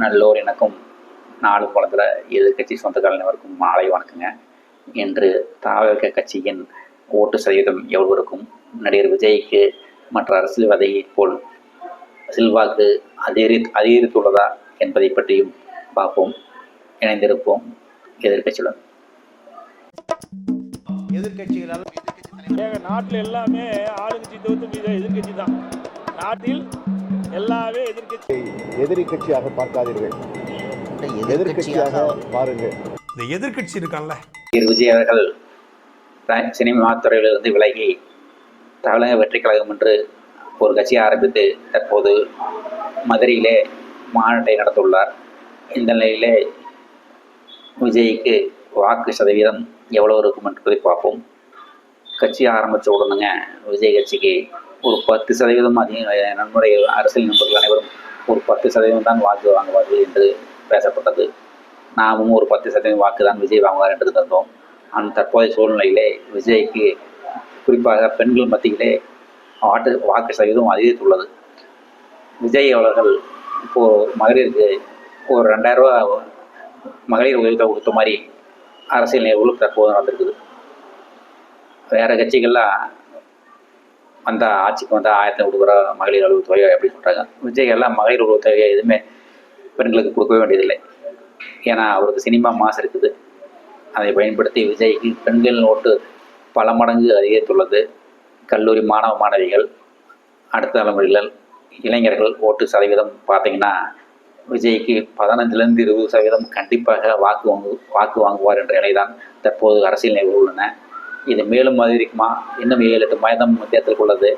நல்லோர் எனக்கும் நாடு குழந்தை எதிர்கட்சி சொந்தக்காரர் அனைவருக்கும் மாலை வணக்கங்க. இன்று தாவக கட்சியின் ஓட்டு சதவீதம் எவ்வளவு இருக்கும், நடிகர் விஜய்க்கு மற்ற அரசியல்வாதியை போல் செல்வாக்கு அதிகரித்துள்ளதா என்பதை பற்றியும் பார்ப்போம். இணைந்திருப்போம் எதிர்கட்சியுடன். எதிர்கட்சிகளால் நாட்டில் எல்லாமே ஆளுங்கட்சி தோத்து எதிர்கட்சி தான். நாட்டில் எல்லாமே எதிரி கட்சியாக பார்க்காதீர்கள், எதிர்கட்சியாக பாருங்கள். இந்த எதிர்கட்சி இருக்கான்ல விஜய் அவர்கள் சினிமா துறையிலிருந்து விலகி தமிழக வெற்றி கழகம் என்று ஒரு கட்சியை ஆரம்பித்து தற்போது மதுரையிலே மாநாட்டை நடத்தியுள்ளார். இந்த நிலையிலே விஜய்க்கு வாக்கு சதவீதம் எவ்வளோ இருக்கும் என்பதை பார்ப்போம். கட்சி ஆரம்பித்த உடனேங்க விஜய் கட்சிக்கு ஒரு 10% அதிகம். நம்முடைய அரசியல் நண்பர்கள் அனைவரும் ஒரு 10% தான் வாக்கு வாங்குவார்கள் என்று பேசப்பட்டது. நாமும் ஒரு 10% வாக்கு தான் விஜய் வாங்குவார் என்று தந்தோம். அந்த தற்போதைய சூழ்நிலையிலே விஜய்க்கு குறிப்பாக பெண்கள் மத்தியிலே வாக்கு சதவீதம் அதிகரித்துள்ளது. விஜய் அவர்கள் இப்போது மகளிருக்கு ஒரு 2000 ரூபா மகளிர் உதவித்தொகை கொடுத்த மாதிரி அரசியல் நிகழ்வுகளும் தற்போது நடந்திருக்குது. வேறு கட்சிகள்லாம் வந்தால் ஆட்சிக்கு வந்தால் 1000 கொடுக்குற மகளிர் உதவி தொகை அப்படின்னு சொல்கிறாங்க. விஜய் எல்லாம் மகளிர் உதவி தொகை எதுவுமே பெண்களுக்கு கொடுக்கவே வேண்டியதில்லை. ஏன்னா அவருக்கு சினிமா மாசு இருக்குது. அதை பயன்படுத்தி விஜய்க்கு பெண்கள் ஓட்டு பல மடங்கு அதிகரித்துள்ளது. கல்லூரி மாணவிகள், அடுத்த தலைமுறைகள், இளைஞர்கள் ஓட்டு சதவீதம் பார்த்திங்கன்னா விஜய்க்கு 15% 20% கண்டிப்பாக வாக்கு வாங்குவார் என்ற நிலைதான் தற்போது அரசியல் நிகழ்வு உள்ளன. இது மேலும் அதிகரிக்குமா? இன்னும் 7-8 மாதம் மத்தியத்தில் உள்ளது.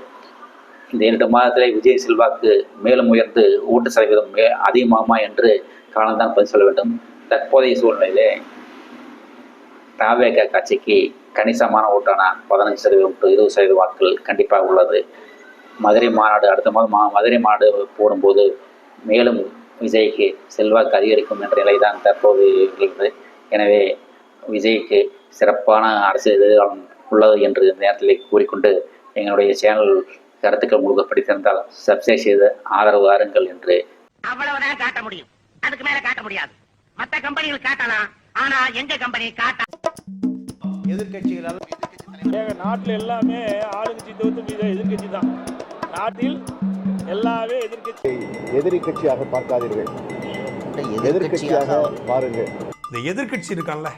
இந்த 7-8 மாதத்தில் விஜய் செல்வாக்கு மேலும் உயர்ந்து ஓட்டு சதவீதம் அதிகமாகுமா என்று காலம்தான் பதில் சொல்ல வேண்டும். தற்போதைய சூழ்நிலையிலே தாவேக கட்சிக்கு கணிசமான ஓட்டான 15% to 20% வாக்குகள் கண்டிப்பாக உள்ளது. மதுரை மாநாடு அடுத்த மாதம் மதுரை மாநாடு போடும்போது மேலும் விஜய்க்கு செல்வாக்கு அதிகரிக்கும் என்ற நிலைதான் தற்போது இருக்கிறது. எனவே விஜய்க்கு சிறப்பான அரசியல் எதிர்காலம் உள்ளது என்று இந்த நேரத்தில் கூறிக்கொண்டு, எங்களுடைய சேனல் கருத்துக்கள் உங்களுக்கு பிடித்திருந்தால் சப்ஸ்கிரைப் செய்து ஆதரவு தாருங்கள் என்று. அவ்வளவுதான் காட்ட முடியும், அதுக்கு மேல காட்ட முடியாது. மற்ற கம்பெனிகள் காட்டலாம், ஆனா எங்க கம்பெனி காட்ட. எதிர்கட்சிகளால் நாட்டில் எல்லாமே ஆளுங்கட்சி தோத்து எதிர்கட்சி தான். நாட்டில் எல்லாமே எதிரி கட்சியாக பார்க்காதீர்கள், எதிர்கட்சியாக பாருங்கள். இந்த எதிர்கட்சி இருக்கான்ல